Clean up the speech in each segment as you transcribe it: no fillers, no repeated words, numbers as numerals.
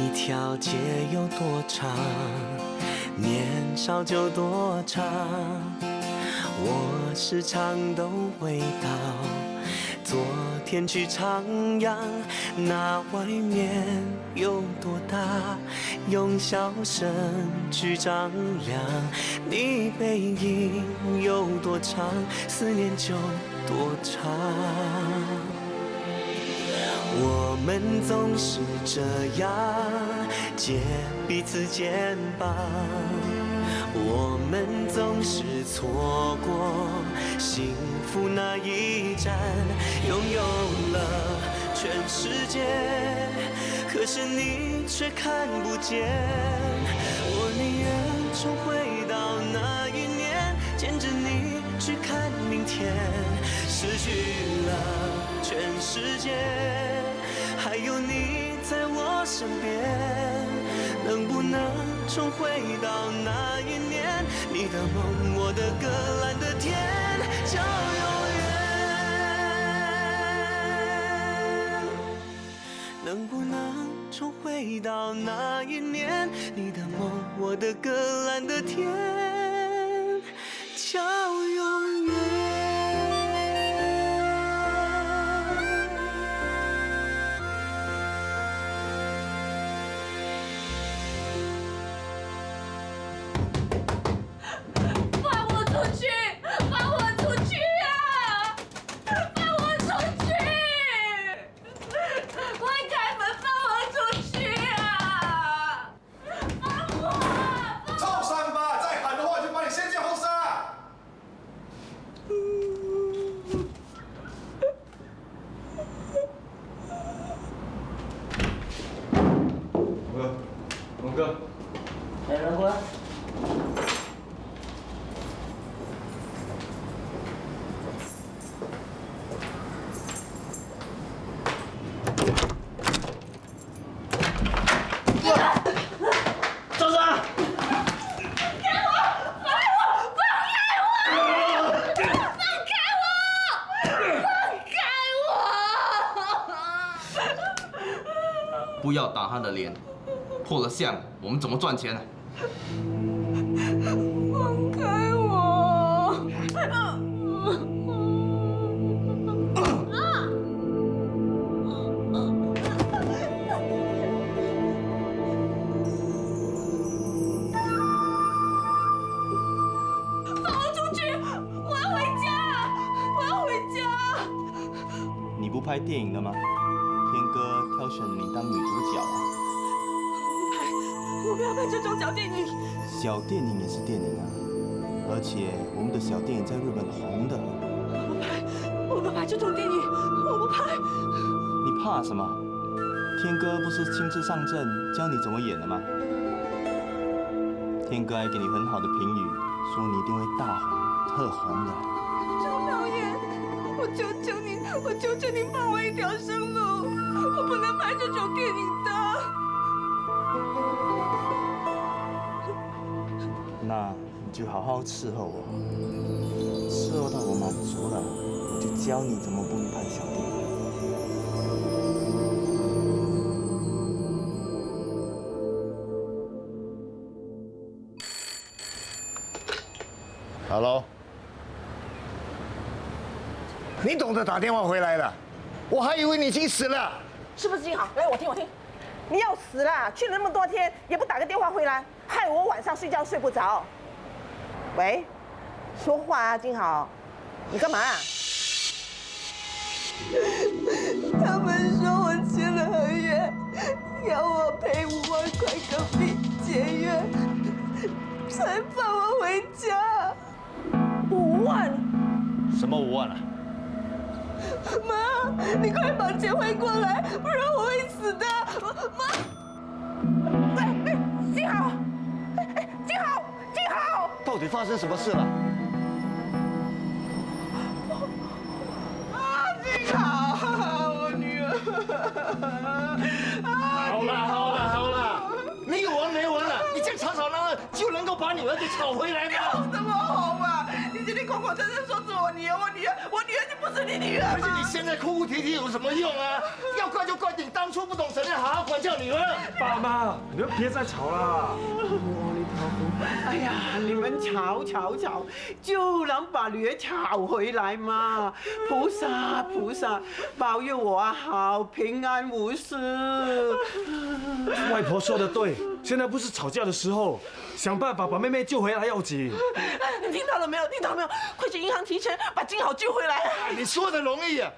一条街有多长，年少就多长。我时常都回到昨天去徜徉，那外面有多大，用笑声去丈量。你背影有多长，思念就多长。我们总是这样借彼此肩膀，我们总是错过幸福那一站，拥有了全世界，可是你却看不见。我宁愿重回到那一年，牵着你去看明天，失去了全世界，还有你在我身边，能不能重回到那一年？你的梦，我的歌，蓝的天，就永远。能不能重回到那一年？你的梦，我的歌，蓝的天，就永远。龙哥，哎，龙哥，赵三，不要打他的脸，破了相，我们怎么赚钱呢？放开我！放我出去！我要回家！我要回家！你不拍电影了吗？天哥挑选你当女主角啊。我不要拍这种小电影。小电影也是电影啊，而且我们的小电影在日本红的很。我不拍这种电影，我不拍。你怕什么？天哥不是亲自上阵教你怎么演的吗？天哥还给你很好的评语，说你一定会大红特红的。张导演，我求求你，我求求你放我一条生路，我不能拍这种电影的。那你就好好伺候我，伺候到我满足了，我就教你怎么不拍小电影。Hello， 你懂得打电话回来了，我还以为你已经死了。是不是金豪？来，我听。你要死啦！去了那么多天，也不打个电话回来，害我晚上睡觉睡不着。喂，说话啊，金豪，你干嘛啊？他们说我签了合约，要我赔5万块港币解约，才放我回家。5万？什么5万啊？妈，你快把钱汇过来，不然我会死的。妈，喂，金豪，金豪，到底发生什么事了？金豪，我女儿。好了，没有完没完了！你这样吵闹了，就能够把女儿给吵回来吗？怎么哄啊？你今天口口声声说是我女儿就不是你女儿。可是你现在哭哭啼啼有什么用啊？要怪就怪你当初不懂怎样好好管教女儿。爸妈，你们别再吵了。哎呀，你们吵，就能把女儿吵回来嘛！菩萨，保佑我好平安无事。外婆说的对，现在不是吵架的时候，想办法把妹妹救回来要紧。你听到了没有？快去银行提钱，把金豪救回来啊！你说的容易啊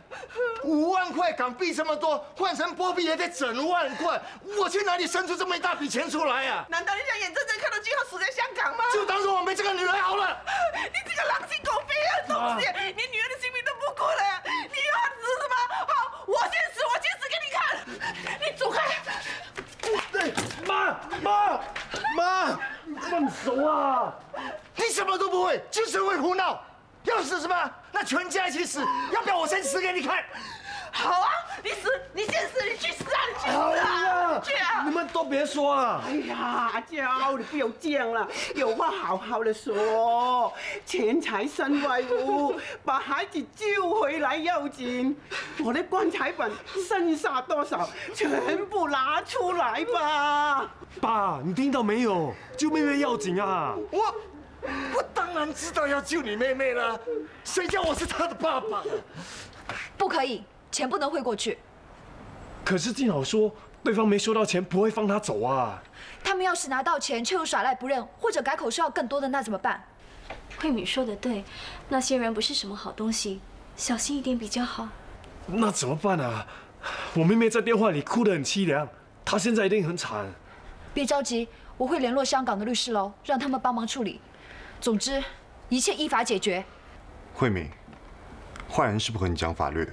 ，5万块港币这么多，换成波币也得整万块，我去哪里生出这么一大笔钱出来啊？难道你想眼睁睁看到金豪死在香港吗？就当做我没这个女儿好了。你这个狼心狗肺的东西，连女儿的性命都不顾了，你又要死是吗？好，我先死给你看！你走开！妈，放手啊！你什么都不会，就是会胡闹。要死什么？那全家一起死，要不要我先死给你看？好啊，你先死，你去死啊！你去死好啊！了去啊！你们都别说了。哎呀，阿娇，你不要这样了，有话好好的说。钱财身外物，把孩子救回来要紧。我的棺材本剩下多少，全部拿出来吧。爸，你听到没有？救妹妹要紧啊！我当然知道要救你妹妹了，谁叫我是她的爸爸？不可以，钱不能汇过去。可是静好说，对方没收到钱不会放他走啊。他们要是拿到钱却又耍赖不认，或者改口说要更多的，那怎么办？慧敏说的对，那些人不是什么好东西，小心一点比较好。那怎么办啊？我妹妹在电话里哭得很凄凉，她现在一定很惨。别着急，我会联络香港的律师楼，让他们帮忙处理。总之，一切依法解决。慧敏，坏人是不和你讲法律的。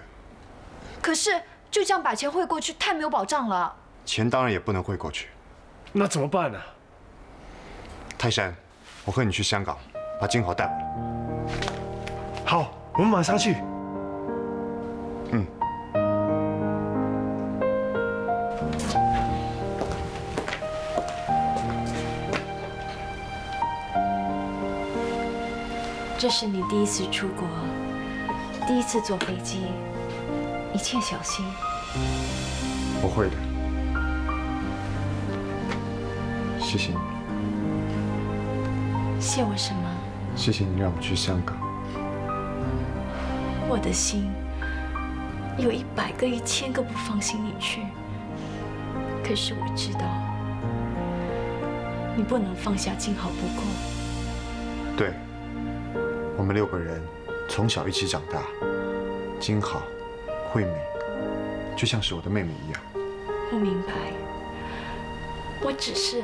可是就这样把钱汇过去，太没有保障了。钱当然也不能汇过去。那怎么办呢？泰山，我和你去香港，把金豪带回来。好，我们马上去。嗯。这是你第一次出国，第一次坐飞机，一切小心。我会的。谢谢你。谢我什么？谢谢你让我去香港。我的心有100个、1000个不放心你去，可是我知道你不能放下金豪不够。对，我们6个人从小一起长大，金豪、慧敏就像是我的妹妹一样。我明白，我只是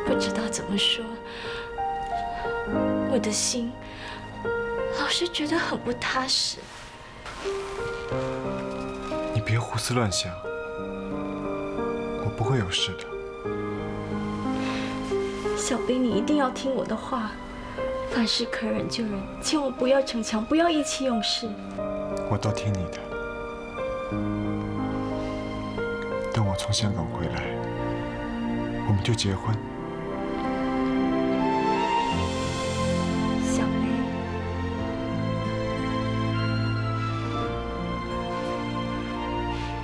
不知道怎么说，我的心老是觉得很不踏实。你别胡思乱想，我不会有事的。小兵，你一定要听我的话，凡事可忍就忍，千万不要逞强，不要意气用事。我都听你的。等我从香港回来，我们就结婚。小梅，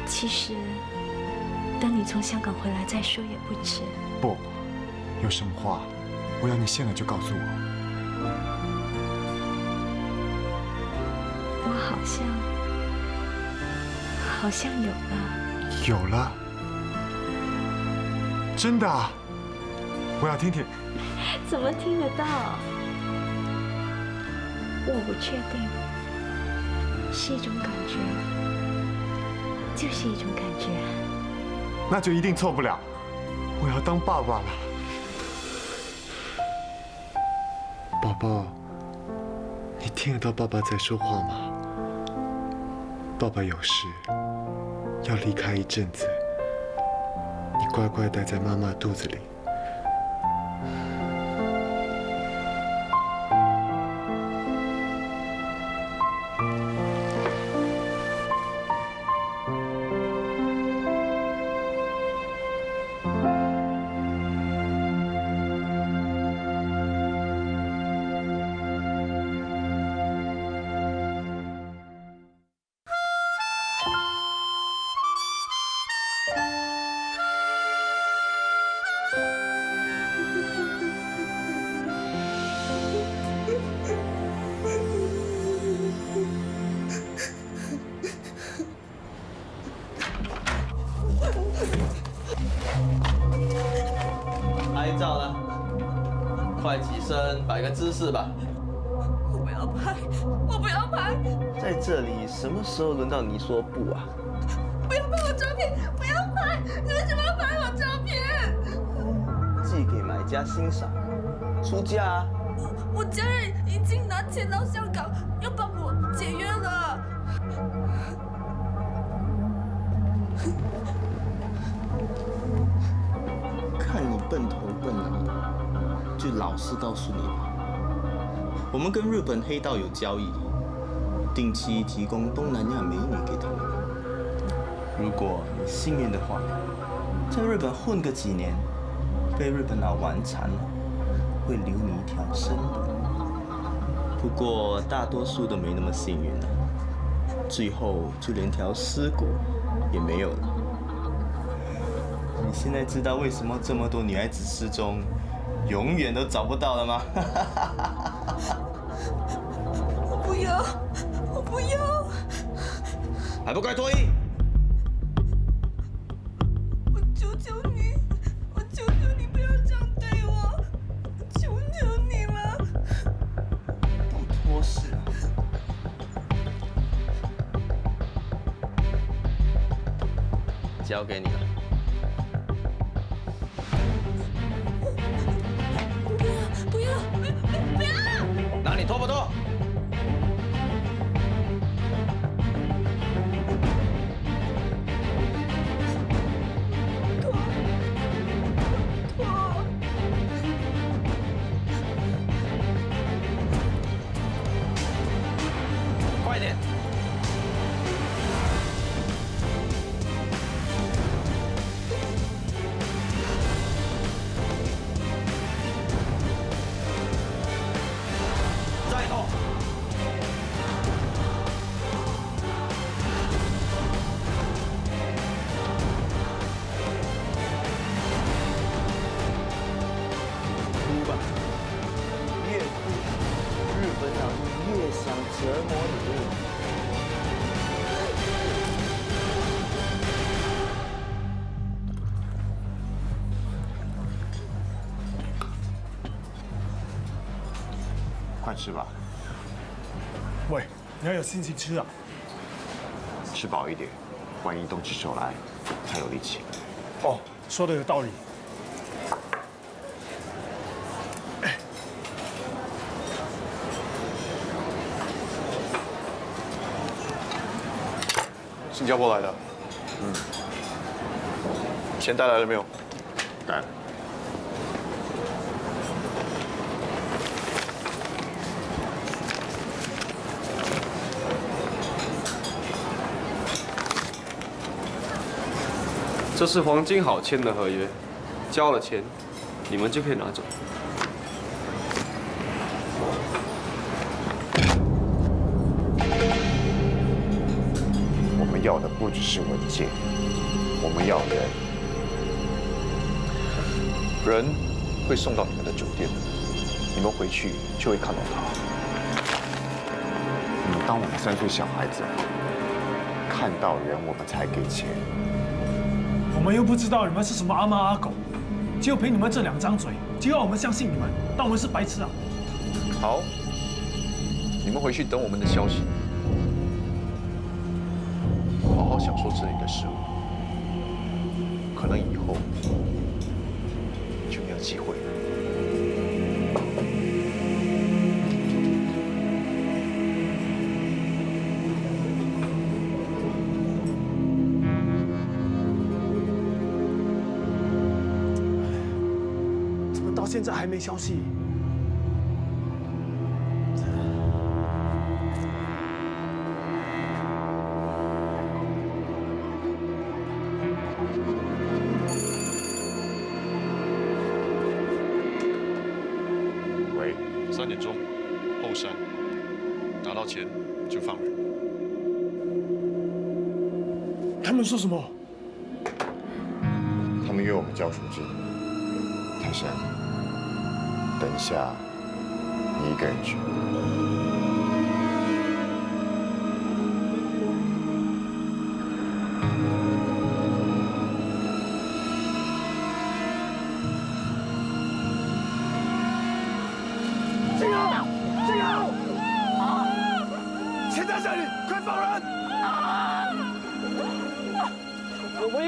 其实等你从香港回来再说也不迟。不，有什么话，我要你现在就告诉我。我好像有了。有了？真的啊？我要听听。怎么听得到？我不确定，是一种感觉，就是一种感觉。那就一定错不了。我要当爸爸了。宝宝，你听得到爸爸在说话吗？爸爸有事要离开一阵子，你乖乖待在妈妈肚子里。身，摆个姿势吧。我不要拍，我不要拍！在这里，什么时候轮到你说不啊？不要拍我照片！不要拍！你为什么要拍我照片？寄给买家欣赏，出价啊！我家人已经拿钱到香港，要帮我解约了。看你笨头笨脑，就老实告诉你吧。我们跟日本黑道有交易，定期提供东南亚美女给他们。如果你幸运的话，在日本混个几年，被日本佬玩残了，会留你一条生路。不过大多数都没那么幸运了，最后就连条尸骨也没有了。你现在知道为什么这么多女孩子失踪，永远都找不到了吗？我不要，我不要！还不快脱衣！我求求你，我求求你不要这样对我，求求你了！都脱事啊！交给你了。不要！不要！那你脱不脱？快点！再脱！哭吧，越哭，日本佬就越想折磨你。快吃吧，喂，你要有心情吃啊！吃饱一点，万一动起手来才有力气。哦，说的有道理。新加坡来的，钱带来了没有？带了。这是黄金好签的合约，交了钱，你们就可以拿走。我们要的不只是文件，我们要人。人会送到你们的酒店，你们回去就会看到他。你们当我们3岁小孩子，看到人我们才给钱。我们又不知道你们是什么阿猫阿狗，就凭你们这2张嘴，就要我们相信你们，当我们是白痴啊！好，你们回去等我们的消息，好好享受这里的食物，可能以后就没有机会了。怎么到现在还没消息？喂，3点钟，后山，拿到钱就放人。他们说什么？他们约我们交赎金。泰山，等一下你一个人去。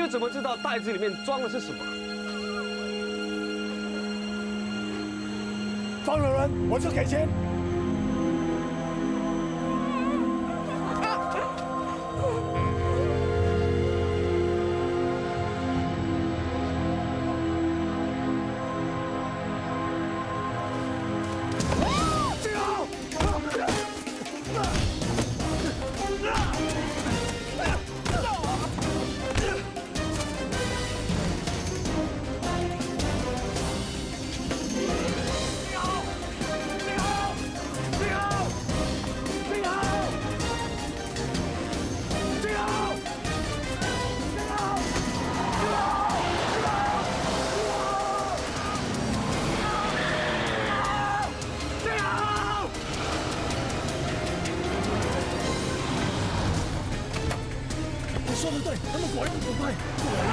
怎么知道袋子里面装的是什么？放了人我就给钱。说的对，他们果然很快过来了。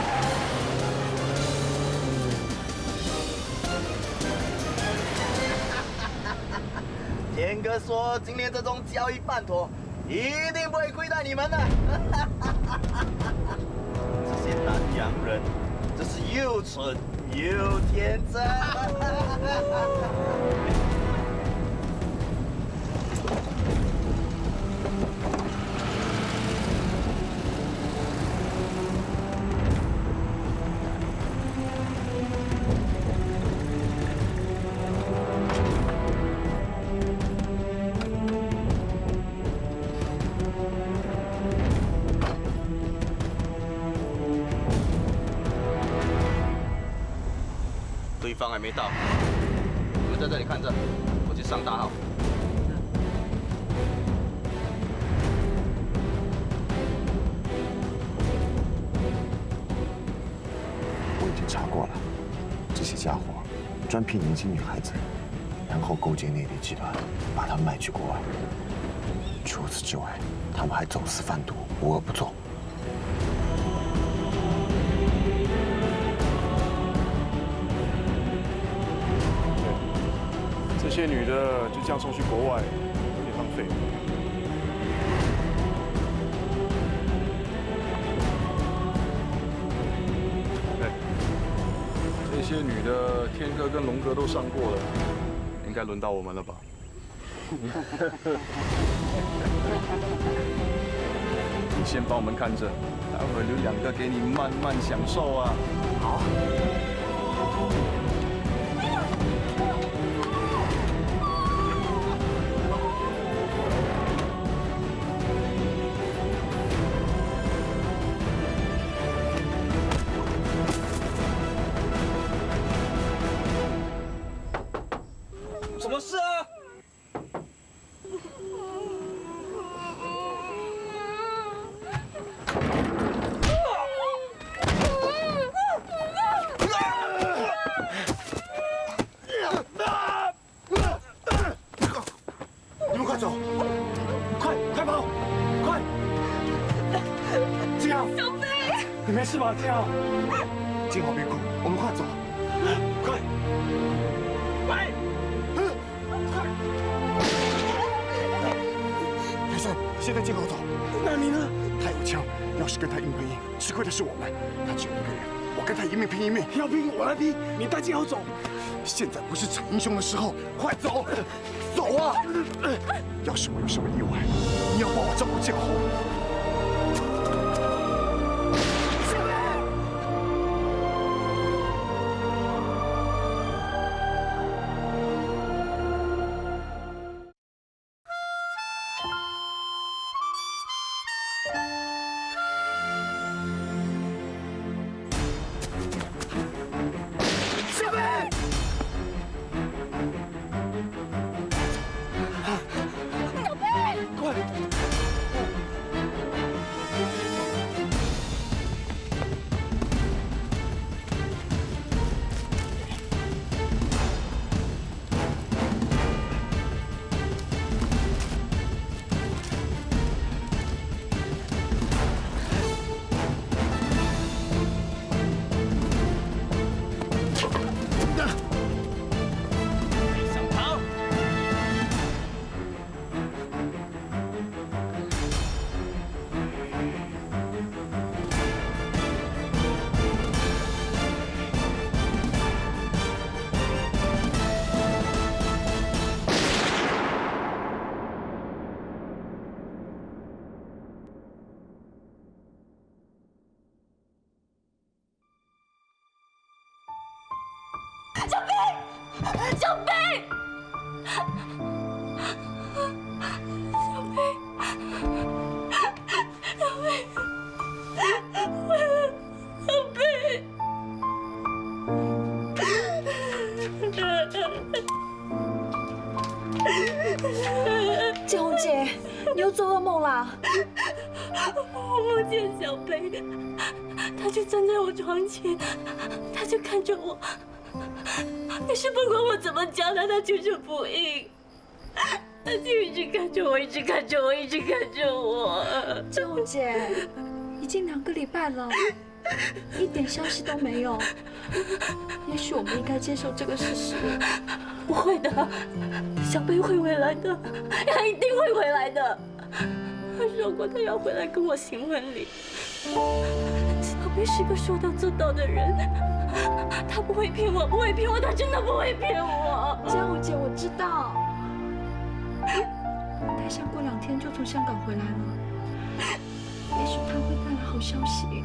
天哥说，今天这宗交易办妥，一定不会亏待你们的。这些南洋人，真是又蠢又天真。对方还没到，你们在这里看着，我去上大号。我已经查过了，这些家伙专骗年轻女孩子，然后勾结内地集团，把她们卖去国外。除此之外，他们还走私贩毒，无恶不作。这些女的就这样送去国外，有点浪费。对，这些女的，天哥跟龙哥都上过了，应该轮到我们了吧？你先帮我们看着，待会留2个给你慢慢享受啊。好。什么事啊？你们快走！快跑！快！静浩，小飞，你没事吧？静浩，静浩别哭，我们快走！快！快！别生，现在静浩走。那你呢？他有枪，要是跟他硬碰硬，吃亏的是我们。他只有1个人，我跟他一命拼一命。要拼我来拼，你带静浩走。现在不是逞英雄的时候，快走！走啊！要是我有什么意外，你要帮我照顾建宏。小贝，小贝，小贝，小贝。建红姐，你又做噩梦啦？我梦见小贝，他就站在我床前，他就看着我，可是不管我怎么叫他，他就是不应，他就一直看着我，一直看着我，一直看着我。建红姐，已经2个礼拜了，一点消息都没有。也许我们应该接受这个事实。不会的，小贝会回来的，他一定会回来的。他说过他要回来跟我行婚礼。小贝是个说到做到的人，他不会骗我，不会骗我，他真的不会骗我。建红姐，我知道。泰香过2天就从香港回来了，也许他会带来好消息。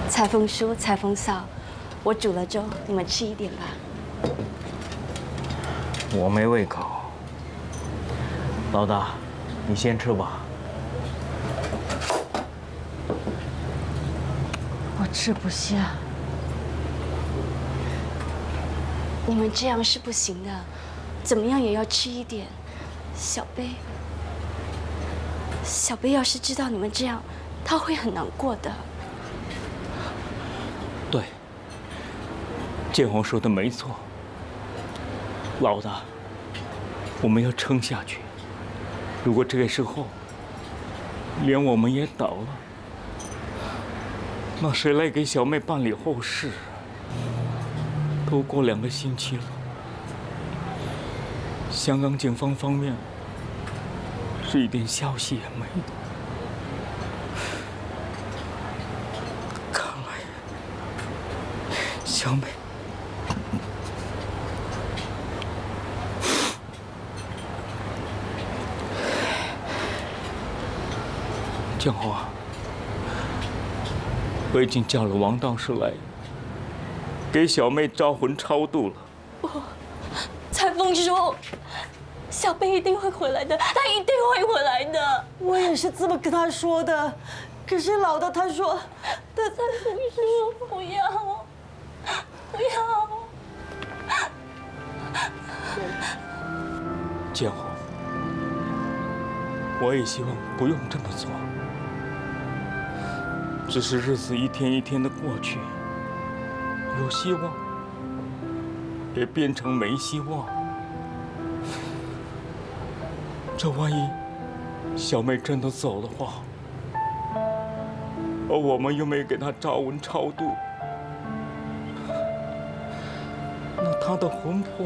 裁缝叔、裁缝嫂，我煮了粥，你们吃一点吧。我没胃口。老大，你先吃吧。我吃不下。你们这样是不行的，怎么样也要吃一点。小贝要是知道你们这样，他会很难过的。对，建宏说的没错。老大，我们要撑下去。如果这个时候连我们也倒了，那谁来给小妹办理后事？都过2个星期了，香港警方方面是一点消息也没有。看来小妹建宏啊，我已经叫了王道士来，给小妹招魂超度了。不，裁缝叔，小贝一定会回来的，他一定会回来的。我也是这么跟他说的，可是老大他说，裁缝叔不要，不要。建宏，我也希望不用这么做。只是日子一天一天的过去，有希望，也变成没希望。这万一小妹真的走的话，而我们又没给她招魂超度，那她的魂魄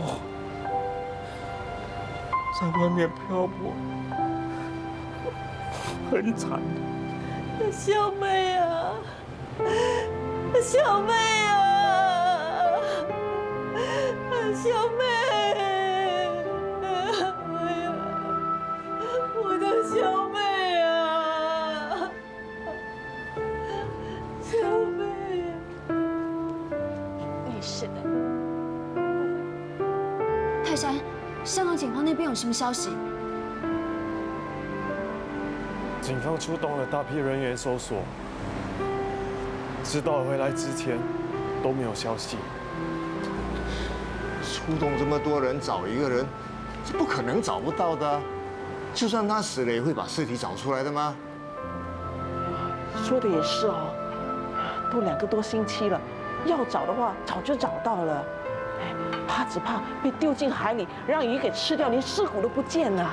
在外面漂泊，很惨的。小妹啊，小妹啊，小妹，事的。泰山，香港警方那边有什么消息？警方出动了大批人员搜索，直到回来之前都没有消息。出动这么多人找一个人，是不可能找不到的啊。就算他死了，也会把尸体找出来的吗？说的也是哦，都2个多星期了，要找的话早就找到了，只怕被丢进海里，让鱼给吃掉，连尸骨都不见了。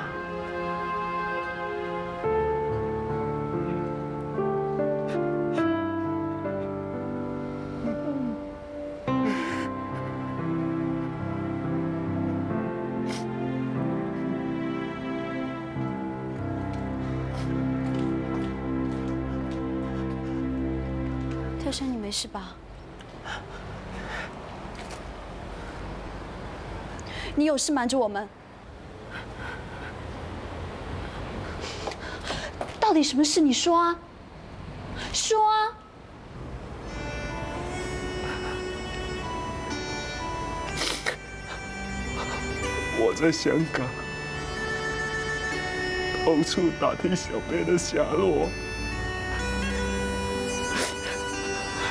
泰山，你没事吧？你有事瞒着我们？到底什么事？你说啊！说啊！我在香港到处打听小贝的下落，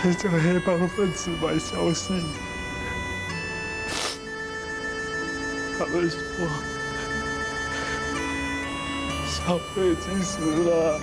还向黑帮分子买消息。他们说小贝已经死了。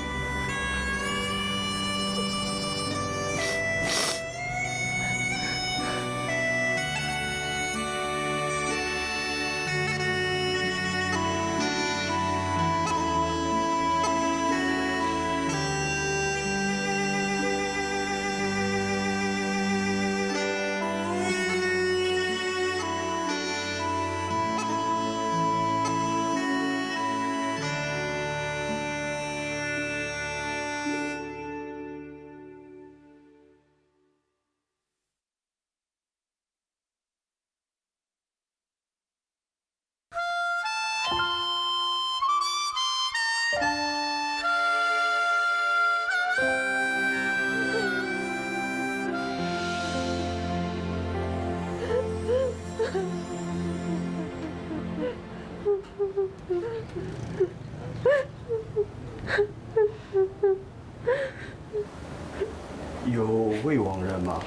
有未亡人吗？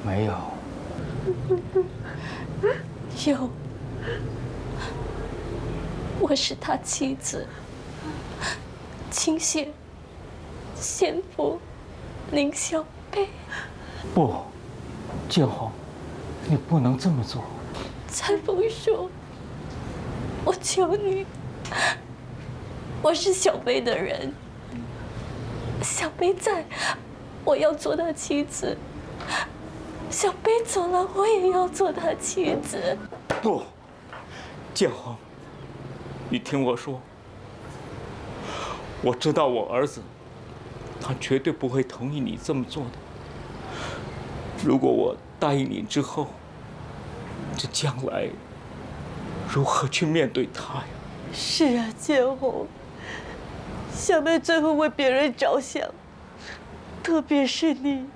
没有。有，我是他妻子，请谢先夫宁小贝。不，建宏，你不能这么做。蔡峰说：“我求你，我是小贝的人，小贝在，我要做他妻子；小贝走了，我也要做他妻子。”不，建宏，你听我说，我知道我儿子，他绝对不会同意你这么做的。如果我答应你之后，这将来如何去面对他呀？是啊，建宏，小贝最会为别人着想，特别是你，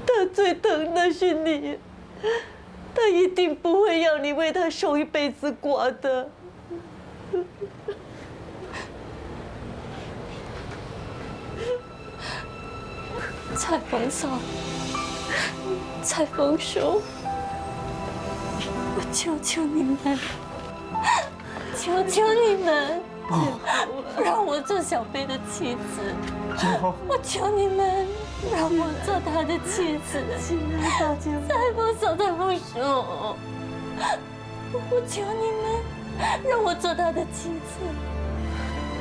他最疼的是你，他一定不会让你为他守一辈子寡的。蔡峰嫂，蔡峰叔，我求求你们，求求你们，让我做小贝的妻子。我求你们，让我做他的妻子。蔡峰嫂，蔡峰叔，我求你们，让我做他的妻子。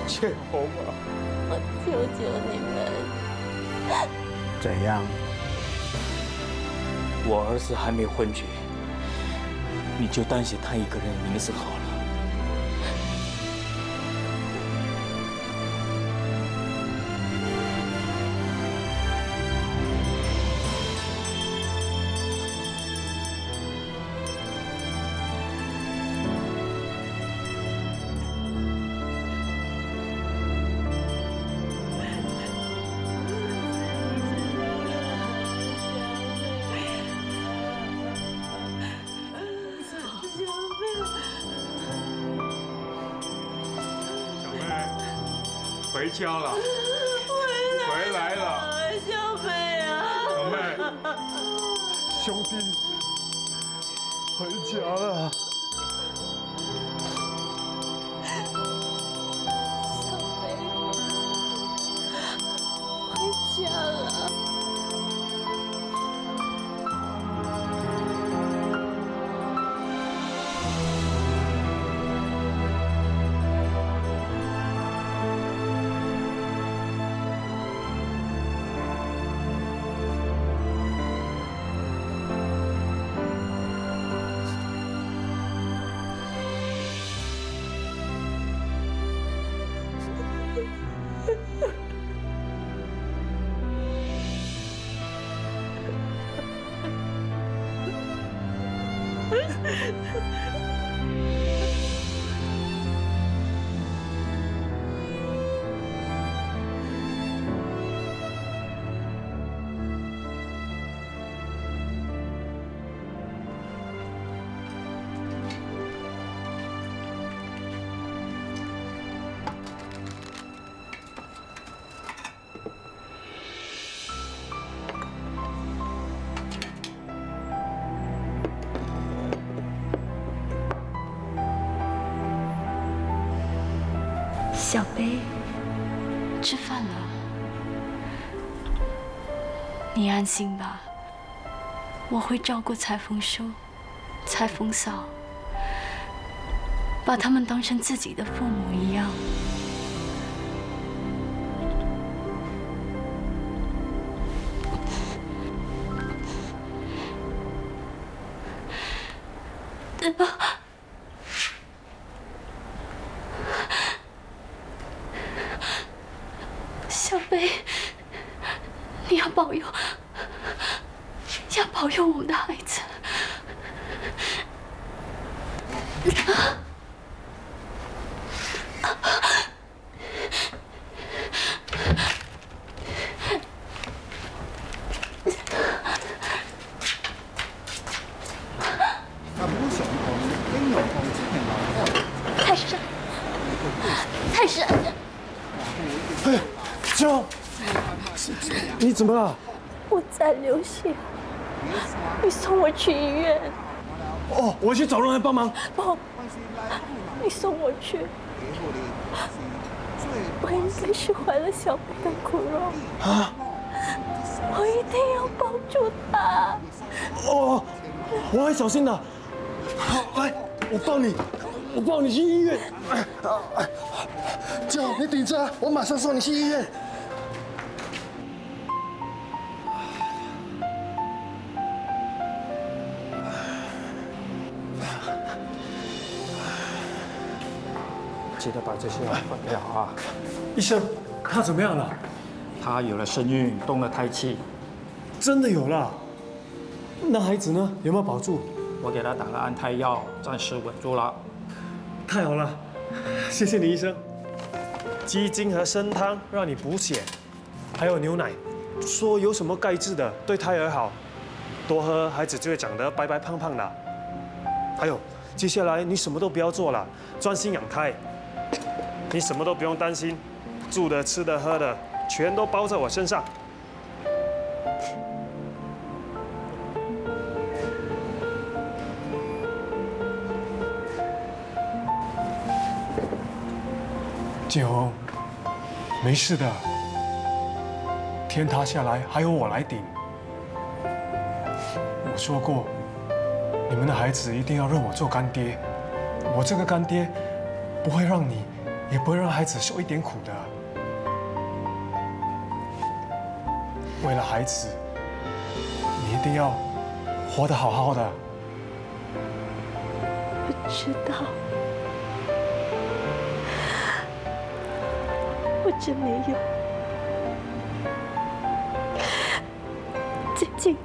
建宏啊，我求求你们。怎样？我儿子还没昏厥，你就单写他一个人的名字好了。回家了，回来了，小贝啊，小妹，兄弟，回家了。小贝，回家了。小贝，吃饭了，你安心吧，我会照顾裁缝叔、裁缝嫂，把他们当成自己的父母一样。小贝，你要保佑我们的孩子。太师，哎，舅，你怎么了？我在流血，你送我去医院。哦，我去找人来帮忙。不，你送我去。我应该是怀了小贝的骨肉。啊！我一定要保住他。哦，我会小心的。好，来，我抱你去医院。舅，你顶着，我马上送你去医院。记得把这些药放掉啊！医生，他怎么样了？他有了身孕，动了胎气。真的有了？那孩子呢？有没有保住？我给他打了安胎药，暂时稳住了。太好了，谢谢你，医生。鸡精和参汤让你补血，还有牛奶，说有什么钙质的对胎儿好，多喝孩子就会长得白白胖胖的。还有，接下来你什么都不要做了，专心养胎。你什么都不用担心，住的、吃的、喝的，全都包在我身上。九，没事的，天塌下来还有我来顶。我说过，你们的孩子一定要认我做干爹。我这个干爹，不会让你，也不会让孩子受一点苦的。为了孩子，你一定要活得好好的。我知道。我真没有。最近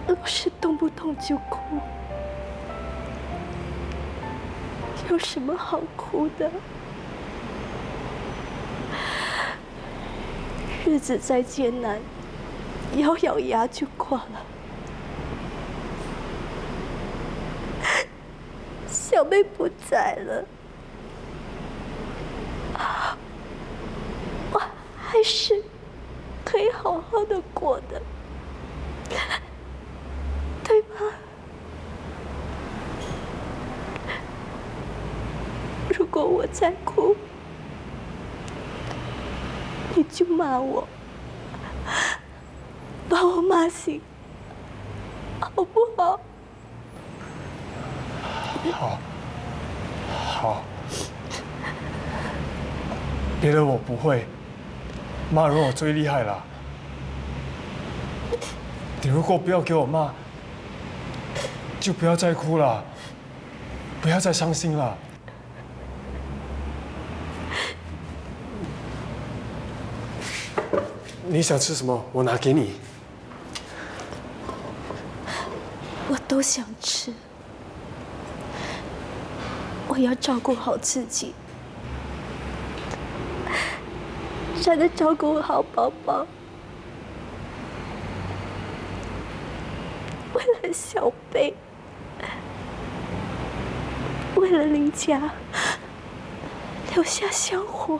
老是动不动就哭，有什么好哭的？日子再艰难，咬咬牙就过了。小妹不在了。还是可以好好的过的，对吗？如果我再哭，你就骂我，把我骂醒，好不好？好，好。别的我不会，骂人我最厉害了。你如果不要给我骂，就不要再哭了，不要再伤心了。你想吃什么？我拿给你。我都想吃，我要照顾好自己，才能照顾好宝宝。为了小贝，为了林家，留下香火。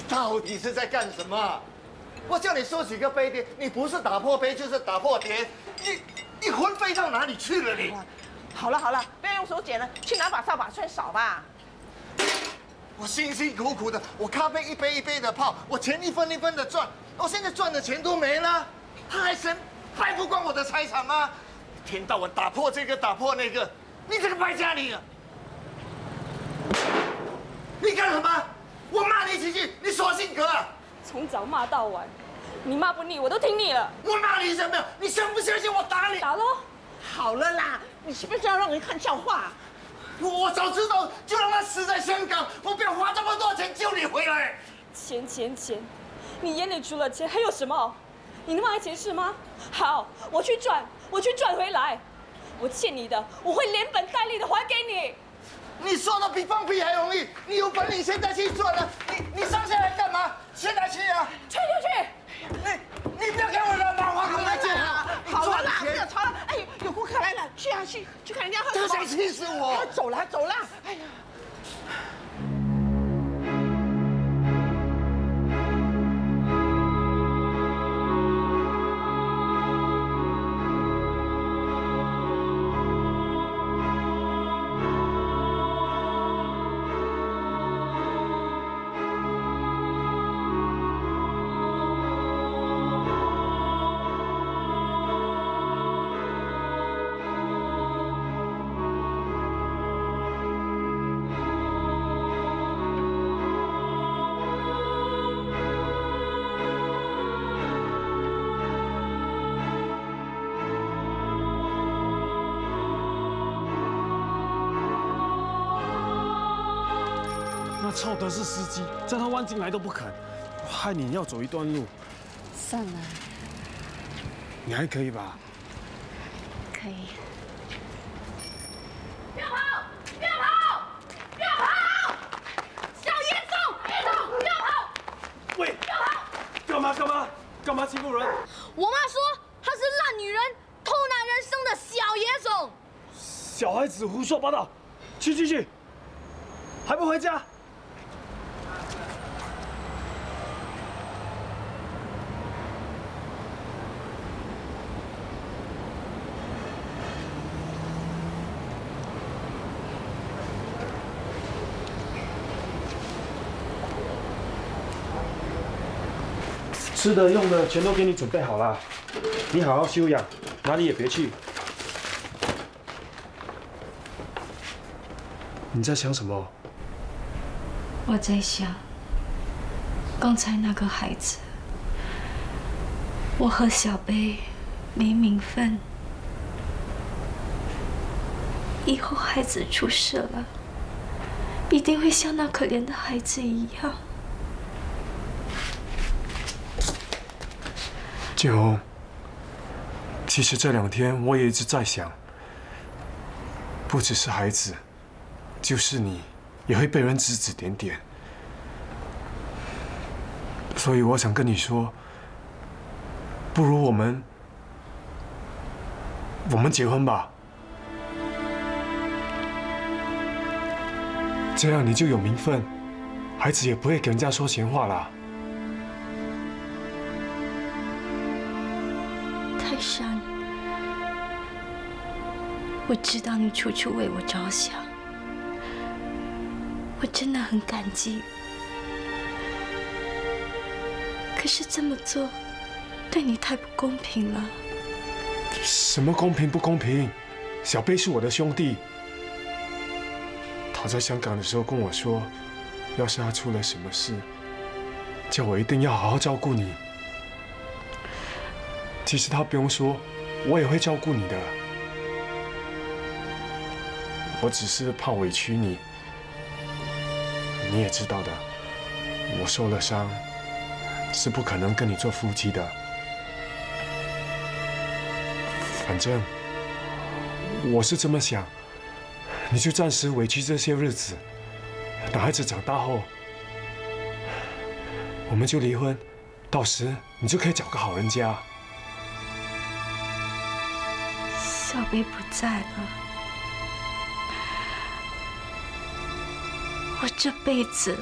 到底是在干什么？我叫你收起个杯垫，你不是打破杯就是打破碟，你魂飞到哪里去了你？好了好了，不要用手捡了，去拿把扫把出来扫吧。我辛辛苦苦的，我咖啡一杯一杯的泡，我钱一分一分的赚，我现在赚的钱都没了，他还嫌败不光我的财产吗？一天到晚打破这个打破那个，你这个败家女啊！你干什么？我骂你几句，你耍性格啊！从早骂到晚，你骂不腻，我都听腻了。我骂你什么？你相不相信我打你？打喽！好了啦，你是不是要让人看笑话？我早知道就让他死在香港，我不要花这么多钱救你回来。钱，你眼里除了钱还有什么？你那么爱钱是吗？好，我去赚回来。我欠你的，我会连本带利的还给你。你说的比放屁还容易，你有本领现在去赚了，你上下来干嘛？现在去啊！去就去！你不要给我惹麻烦，赶快去！好了啦，不要吵了。哎，有顾客来了，去啊去看人家喝什么。他想气死我！走了。哎呀。那臭的是司机，叫他弯进来都不肯，害你要走一段路。算了，你还可以吧？可以。不要跑！小严总，不要跑！喂，干嘛欺负人？我妈说她是烂女人，偷男人生的小野种。小孩子胡说八道！去，还不回家？吃的用的全都给你准备好了，你好好休养，哪里也别去。你在想什么？我在想，刚才那个孩子，我和小贝没名分，以后孩子出事了，一定会像那可怜的孩子一样。建宏，其实这2天我也一直在想，不只是孩子，就是你也会被人指指点点。所以我想跟你说，不如我们结婚吧，这样你就有名分，孩子也不会给人家说闲话啦。泰山，我知道你处处为我着想，我真的很感激。可是这么做，对你太不公平了。什么公平不公平？小贝是我的兄弟，他在香港的时候跟我说，要是他出了什么事，叫我一定要好好照顾你。其实他不用说，我也会照顾你的。我只是怕委屈你，你也知道的，我受了伤，是不可能跟你做夫妻的。反正我是这么想，你就暂时委屈这些日子，等孩子长大后，我们就离婚，到时你就可以找个好人家。小贝不在了，我这辈子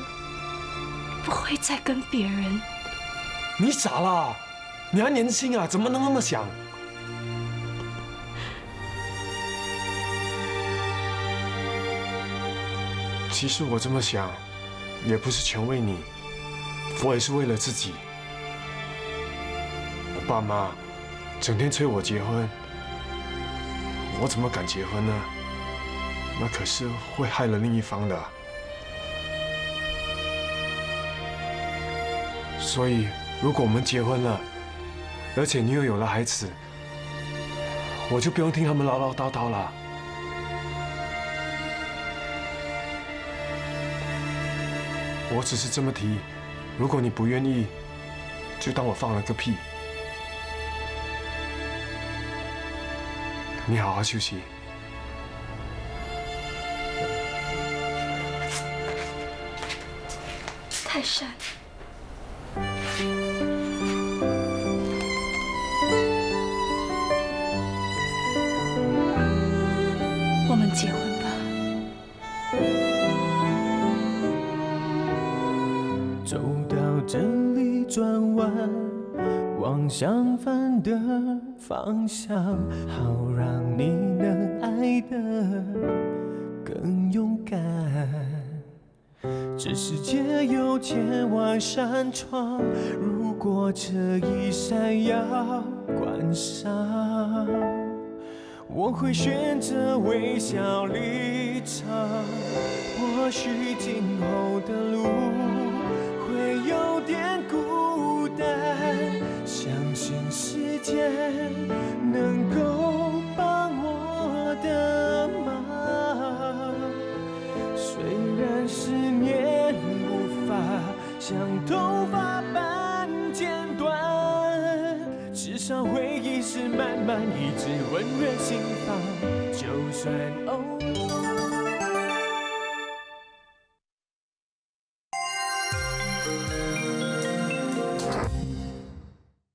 不会再跟别人。你傻啦？你还年轻啊，怎么能那么想？其实我这么想，也不是全为你，我也是为了自己。我爸妈整天催我结婚，我怎么敢结婚呢？那可是会害了另一方的。所以，如果我们结婚了，而且你又有了孩子，我就不用听他们唠唠叨叨了。我只是这么提，如果你不愿意，就当我放了个屁。你好好休息。泰山，我们结婚吧。走到这里转弯，往相反的方向，好让你能爱得更勇敢。这世界有千万扇窗，如果这一扇要关上，我会选择微笑离场。或许今后的路会有点孤单，相信时间能够帮我的忙。虽然思念无法像头发般剪断，至少回忆是慢慢一直温润心房。就算偶尔